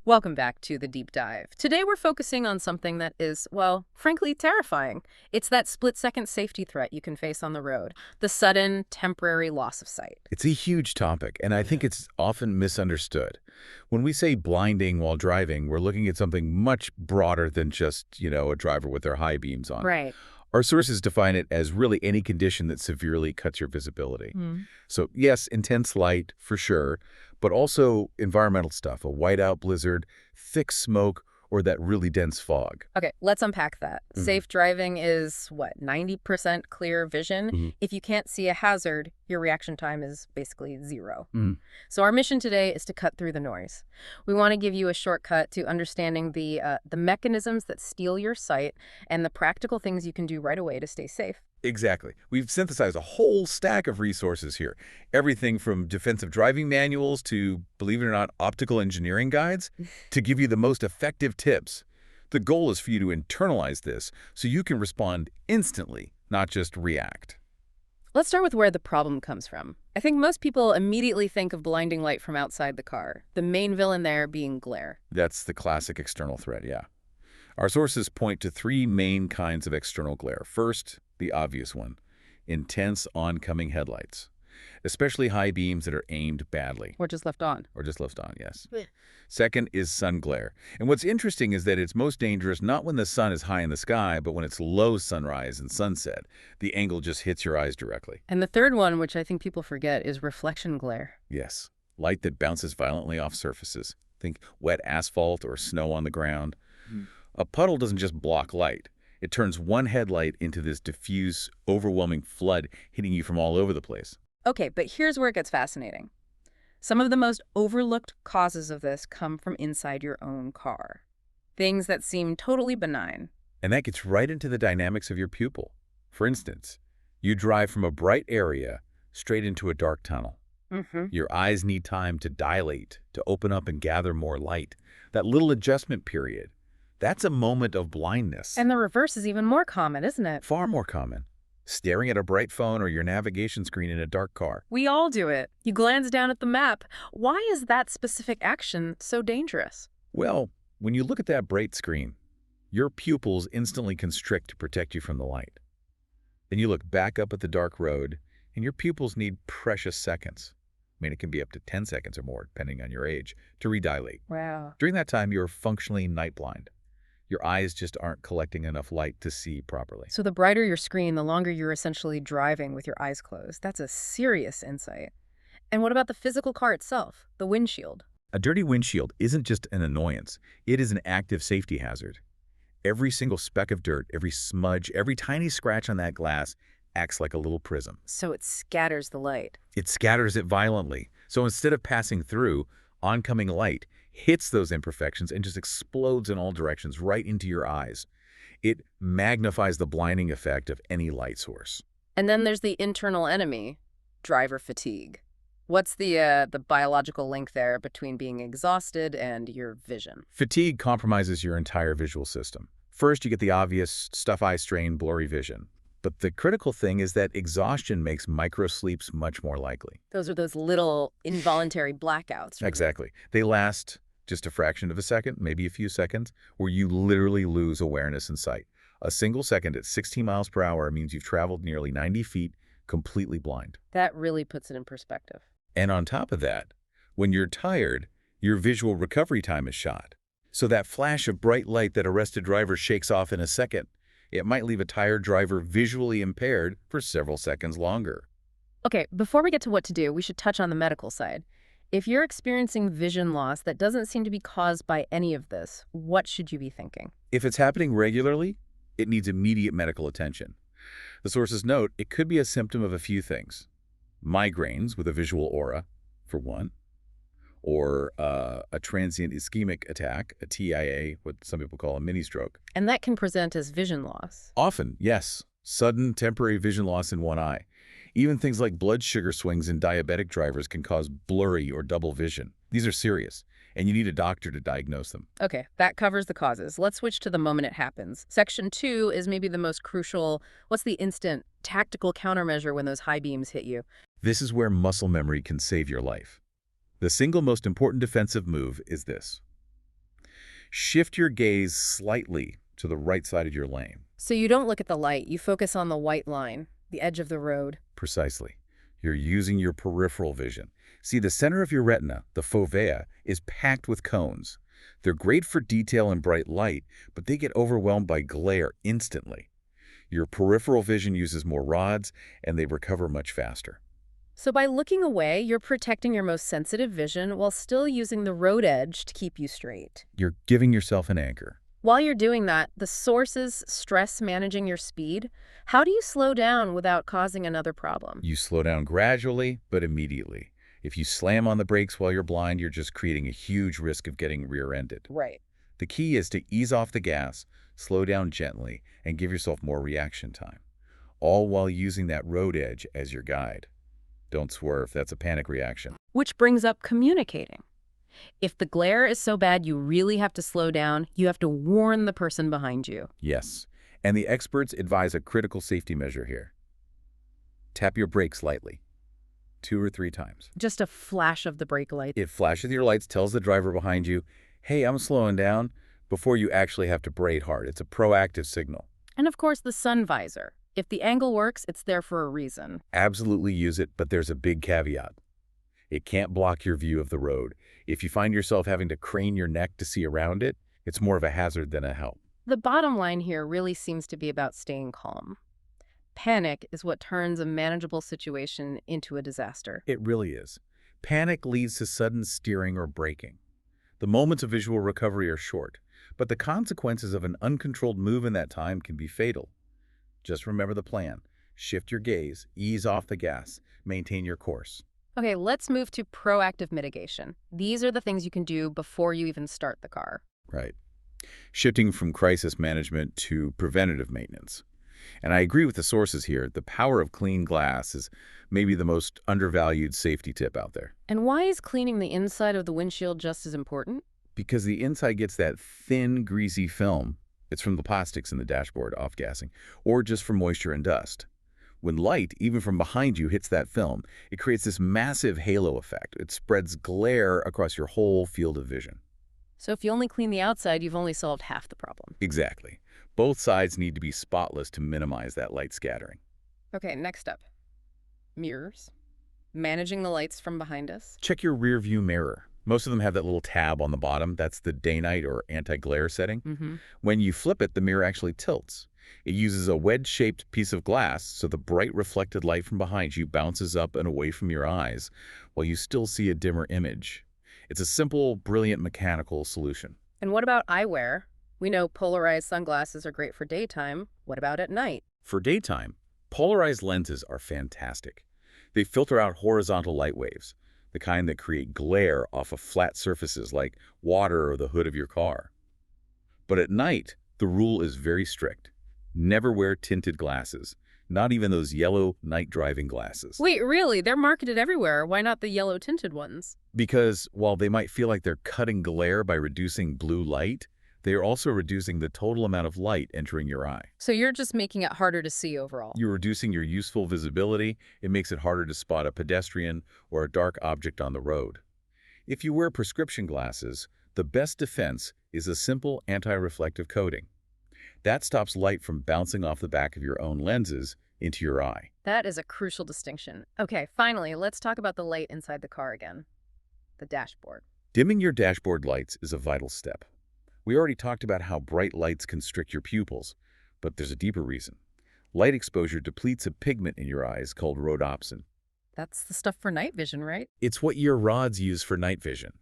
Welcome back to the deep dive. Today we're focusing on something that is, well, frankly terrifying. It's that split-second safety threat you can face on the road, the sudden, temporary loss of sight. It's a huge topic, and I think it's often misunderstood. When we say blinding while driving, we're looking at something much broader than just, a driver with their high beams on. Right. Our sources define it as really any condition that severely cuts your visibility. So yes, intense light, for sure, but also environmental stuff, a whiteout blizzard, thick smoke, or that really dense fog. Okay, let's unpack that. Safe driving is, what, 90% clear vision? If you can't see a hazard, your reaction time is basically zero. So our mission today is to cut through the noise. We want to give you a shortcut to understanding the mechanisms that steal your sight and the practical things you can do right away to stay safe. Exactly. We've synthesized a whole stack of resources here. Everything from defensive driving manuals to, believe it or not, optical engineering guides to give you the most effective tips. The goal is for you to internalize this so you can respond instantly, not just react. Let's start with where the problem comes from. I think most people immediately think of blinding light from outside the car, the main villain there being glare. That's the classic external threat, yeah. Our sources point to three main kinds of external glare. First, the obvious one, intense oncoming headlights, especially high beams that are aimed badly. Or just left on. Or just left on, yes. Second is sun glare. And what's interesting is that it's most dangerous not when the sun is high in the sky, but when it's low sunrise and sunset. The angle just hits your eyes directly. And the third one, which I think people forget, is reflection glare. Yes, light that bounces violently off surfaces. Think wet asphalt or snow on the ground. A puddle doesn't just block light. It turns one headlight into this diffuse, overwhelming flood hitting you from all over the place. Okay, but here's where it gets fascinating. Some of the most overlooked causes of this come from inside your own car. Things that seem totally benign. And that gets right into the dynamics of your pupil. For instance, you drive from a bright area straight into a dark tunnel. Your eyes need time to dilate, to open up and gather more light. That little adjustment period, that's a moment of blindness. And the reverse is even more common, isn't it? Far more common. Staring at a bright phone or your navigation screen in a dark car. We all do it. You glance down at the map. Why is that specific action so dangerous? Well, when you look at that bright screen, your pupils instantly constrict to protect you from the light. Then you look back up at the dark road, and your pupils need precious seconds. I mean, it can be up to 10 seconds or more, depending on your age, to redilate. Wow. During that time, you're functionally night blind. Your eyes just aren't collecting enough light to see properly. So the brighter your screen, the longer you're essentially driving with your eyes closed. That's a serious insight. And what about the physical car itself, the windshield? A dirty windshield isn't just an annoyance. It is an active safety hazard. Every single speck of dirt, every smudge, every tiny scratch on that glass acts like a little prism. So it scatters the light. It scatters it violently. So instead of passing through, oncoming light hits those imperfections and just explodes in all directions right into your eyes. It magnifies the blinding effect of any light source. And then there's the internal enemy, driver fatigue. What's the biological link there between being exhausted and your vision? Fatigue compromises your entire visual system. First, you get the obvious stuff-eye strain, blurry vision. But the critical thing is that exhaustion makes microsleeps much more likely. Those are those little involuntary blackouts. Right? Exactly. They last just a fraction of a second, maybe a few seconds, where you literally lose awareness and sight. A single second at 16 miles per hour means you've traveled nearly 90 feet completely blind. That really puts it in perspective. And on top of that, when you're tired, your visual recovery time is shot. So that flash of bright light that a rested driver shakes off in a second, it might leave a tired driver visually impaired for several seconds longer. Okay, before we get to what to do, we should touch on the medical side. If you're experiencing vision loss that doesn't seem to be caused by any of this, what should you be thinking? If it's happening regularly, it needs immediate medical attention. The sources note it could be a symptom of a few things. Migraines with a visual aura, for one, or a transient ischemic attack, a TIA, what some people call a mini-stroke. And that can present as vision loss. Often, yes. Sudden, temporary vision loss in one eye. Even things like blood sugar swings in diabetic drivers can cause blurry or double vision. These are serious, and you need a doctor to diagnose them. Okay, that covers the causes. Let's switch to the moment it happens. Section 2 is maybe the most crucial. What's the instant, tactical countermeasure when those high beams hit you? This is where muscle memory can save your life. The single most important defensive move is this. Shift your gaze slightly to the right side of your lane. So you don't look at the light, you focus on the white line, the edge of the road. Precisely. You're using your peripheral vision. See, the center of your retina, the fovea, is packed with cones. They're great for detail and bright light, but they get overwhelmed by glare instantly. Your peripheral vision uses more rods, and they recover much faster. So by looking away, you're protecting your most sensitive vision while still using the road edge to keep you straight. You're giving yourself an anchor. While you're doing that, the source is stress managing your speed. How do you slow down without causing another problem? You slow down gradually, but immediately. If you slam on the brakes while you're blind, you're just creating a huge risk of getting rear-ended. Right. The key is to ease off the gas, slow down gently, and give yourself more reaction time, all while using that road edge as your guide. Don't swerve, that's a panic reaction. Which brings up communicating. If the glare is so bad you really have to slow down, you have to warn the person behind you. Yes, and the experts advise a critical safety measure here. Tap your brakes lightly, 2 or 3 times. Just a flash of the brake light. It flashes your lights, tells the driver behind you, hey, I'm slowing down, before you actually have to brake hard. It's a proactive signal. And of course, the sun visor. If the angle works, it's there for a reason. Absolutely use it, but there's a big caveat. It can't block your view of the road. If you find yourself having to crane your neck to see around it, it's more of a hazard than a help. The bottom line here really seems to be about staying calm. Panic is what turns a manageable situation into a disaster. It really is. Panic leads to sudden steering or braking. The moments of visual recovery are short, but the consequences of an uncontrolled move in that time can be fatal. Just remember the plan. Shift your gaze, ease off the gas, maintain your course. Okay, let's move to proactive mitigation. These are the things you can do before you even start the car. Right. Shifting from crisis management to preventative maintenance. And I agree with the sources here. The power of clean glass is maybe the most undervalued safety tip out there. And why is cleaning the inside of the windshield just as important? Because the inside gets that thin, greasy film. It's from the plastics in the dashboard off-gassing, or just from moisture and dust. When light, even from behind you, hits that film, it creates this massive halo effect. It spreads glare across your whole field of vision. So if you only clean the outside, you've only solved half the problem. Exactly. Both sides need to be spotless to minimize that light scattering. Okay, next up. Mirrors. Managing the lights from behind us. Check your rear view mirror. Most of them have that little tab on the bottom. That's the day-night or anti-glare setting. When you flip it, the mirror actually tilts. It uses a wedge-shaped piece of glass, so the bright reflected light from behind you bounces up and away from your eyes, while you still see a dimmer image. It's a simple, brilliant mechanical solution. And what about eyewear? We know polarized sunglasses are great for daytime. What about at night? For daytime, polarized lenses are fantastic. They filter out horizontal light waves, the kind that create glare off of flat surfaces like water or the hood of your car. But at night, the rule is very strict. Never wear tinted glasses, not even those yellow night driving glasses. Wait, really? They're marketed everywhere. Why not the yellow tinted ones? Because while they might feel like they're cutting glare by reducing blue light, they are also reducing the total amount of light entering your eye. So you're just making it harder to see overall. You're reducing your useful visibility. It makes it harder to spot a pedestrian or a dark object on the road. If you wear prescription glasses, the best defense is a simple anti-reflective coating. That stops light from bouncing off the back of your own lenses into your eye. That is a crucial distinction. Okay, finally, let's talk about the light inside the car again. The dashboard. Dimming your dashboard lights is a vital step. We already talked about how bright lights constrict your pupils, but there's a deeper reason. Light exposure depletes a pigment in your eyes called rhodopsin. That's the stuff for night vision, right? It's what your rods use for night vision.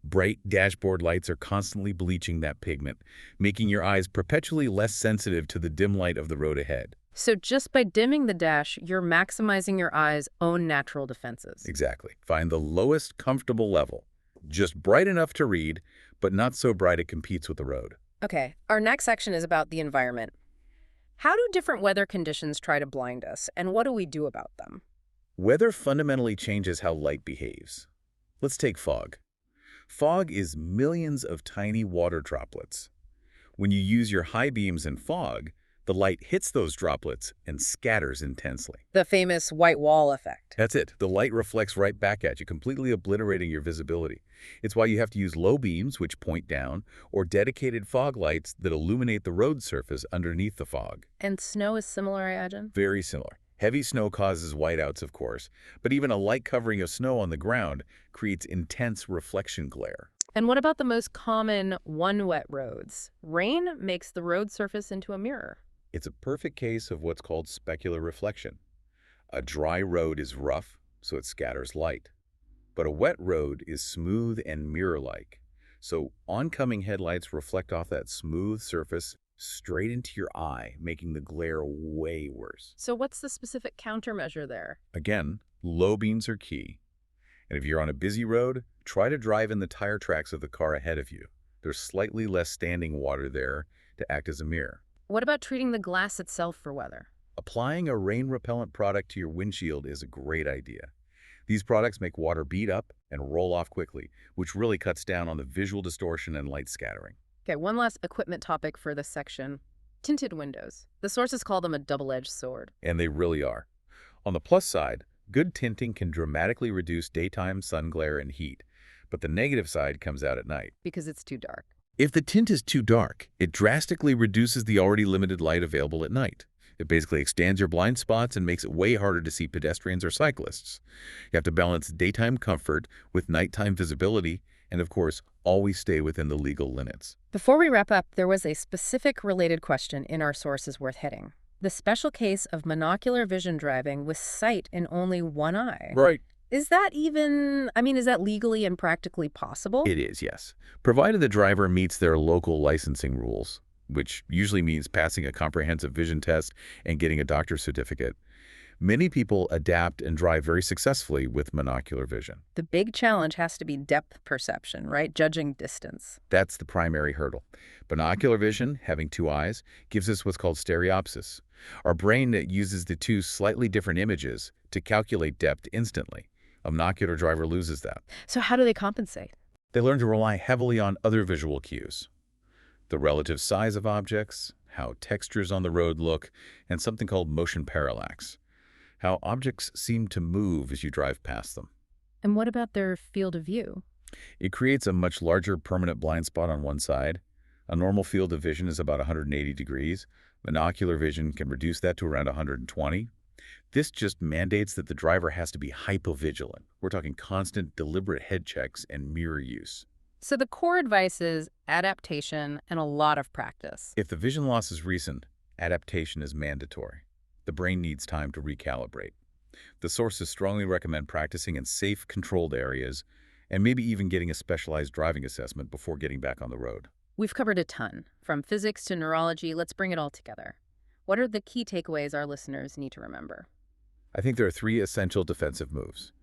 Bright dashboard lights are constantly bleaching that pigment, making your eyes perpetually less sensitive to the dim light of the road ahead. So just by dimming the dash, you're maximizing your eye's own natural defenses. Exactly. Find the lowest comfortable level. Just bright enough to read, but not so bright it competes with the road. Okay, our next section is about the environment. How do different weather conditions try to blind us, and what do we do about them? Weather fundamentally changes how light behaves. Let's take fog. Fog is millions of tiny water droplets. When you use your high beams in fog, The light hits those droplets and scatters intensely. The famous white wall effect. That's it. The light reflects right back at you, completely obliterating your visibility. It's why you have to use low beams, which point down, or dedicated fog lights that illuminate the road surface underneath the fog. And snow is similar, I imagine? Very similar. Heavy snow causes whiteouts, of course, but even a light covering of snow on the ground creates intense reflection glare. And what about the most common one-wet roads? Rain makes the road surface into a mirror. It's a perfect case of what's called specular reflection. A dry road is rough, so it scatters light. But a wet road is smooth and mirror-like. So oncoming headlights reflect off that smooth surface straight into your eye, making the glare way worse. So what's the specific countermeasure there? Again, low beams are key. And if you're on a busy road, try to drive in the tire tracks of the car ahead of you. There's slightly less standing water there to act as a mirror. What about treating the glass itself for weather? Applying a rain-repellent product to your windshield is a great idea. These products make water bead up and roll off quickly, which really cuts down on the visual distortion and light scattering. Okay, one last equipment topic for this section. Tinted windows. The sources call them a double-edged sword. And they really are. On the plus side, good tinting can dramatically reduce daytime sun glare and heat, but the negative side comes out at night. Because it's too dark. If the tint is too dark, it drastically reduces the already limited light available at night. It basically extends your blind spots and makes it way harder to see pedestrians or cyclists. You have to balance daytime comfort with nighttime visibility, and of course, always stay within the legal limits. Before we wrap up, there was a specific related question in our sources worth hitting. The special case of monocular vision driving with sight in only one eye. Right. Is that is that legally and practically possible? It is, yes. Provided the driver meets their local licensing rules, which usually means passing a comprehensive vision test and getting a doctor's certificate. Many people adapt and drive very successfully with monocular vision. The big challenge has to be depth perception, right? Judging distance. That's the primary hurdle. Binocular vision, having two eyes, gives us what's called stereopsis. Our brain uses the two slightly different images to calculate depth instantly. A monocular driver loses that. So how do they compensate? They learn to rely heavily on other visual cues. The relative size of objects, how textures on the road look, and something called motion parallax. How objects seem to move as you drive past them. And what about their field of view? It creates a much larger permanent blind spot on one side. A normal field of vision is about 180 degrees. Monocular vision can reduce that to around 120. This just mandates that the driver has to be hypovigilant. We're talking constant, deliberate head checks and mirror use. So the core advice is adaptation and a lot of practice. If the vision loss is recent, adaptation is mandatory. The brain needs time to recalibrate. The sources strongly recommend practicing in safe, controlled areas and maybe even getting a specialized driving assessment before getting back on the road. We've covered a ton, from physics to neurology. Let's bring it all together. What are the key takeaways our listeners need to remember? I think there are three essential defensive moves.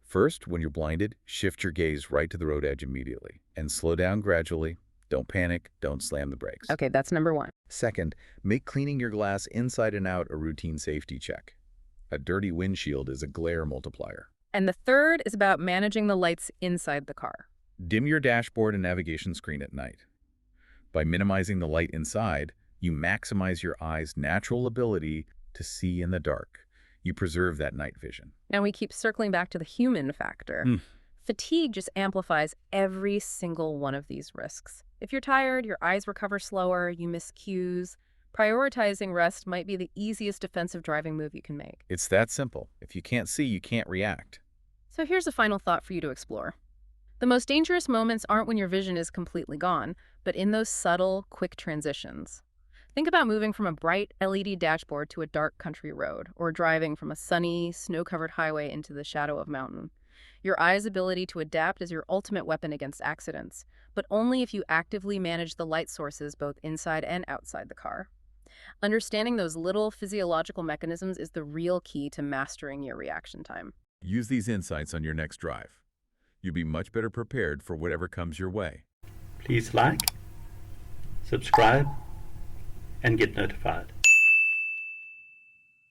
First, when you're blinded, shift your gaze right to the road edge immediately and slow down gradually. Don't panic, don't slam the brakes. Okay, that's number one. Second, make cleaning your glass inside and out a routine safety check. A dirty windshield is a glare multiplier. And the third is about managing the lights inside the car. Dim your dashboard and navigation screen at night. By minimizing the light inside, you maximize your eye's natural ability to see in the dark. You preserve that night vision. Now we keep circling back to the human factor. Fatigue just amplifies every single one of these risks. If you're tired, your eyes recover slower, you miss cues. Prioritizing rest might be the easiest defensive driving move you can make. It's that simple. If you can't see, you can't react. So here's a final thought for you to explore. The most dangerous moments aren't when your vision is completely gone, but in those subtle, quick transitions. Think about moving from a bright LED dashboard to a dark country road, or driving from a sunny, snow-covered highway into the shadow of mountain. Your eye's ability to adapt is your ultimate weapon against accidents, but only if you actively manage the light sources both inside and outside the car. Understanding those little physiological mechanisms is the real key to mastering your reaction time. Use these insights on your next drive. You'll be much better prepared for whatever comes your way. Please like, subscribe, and get notified.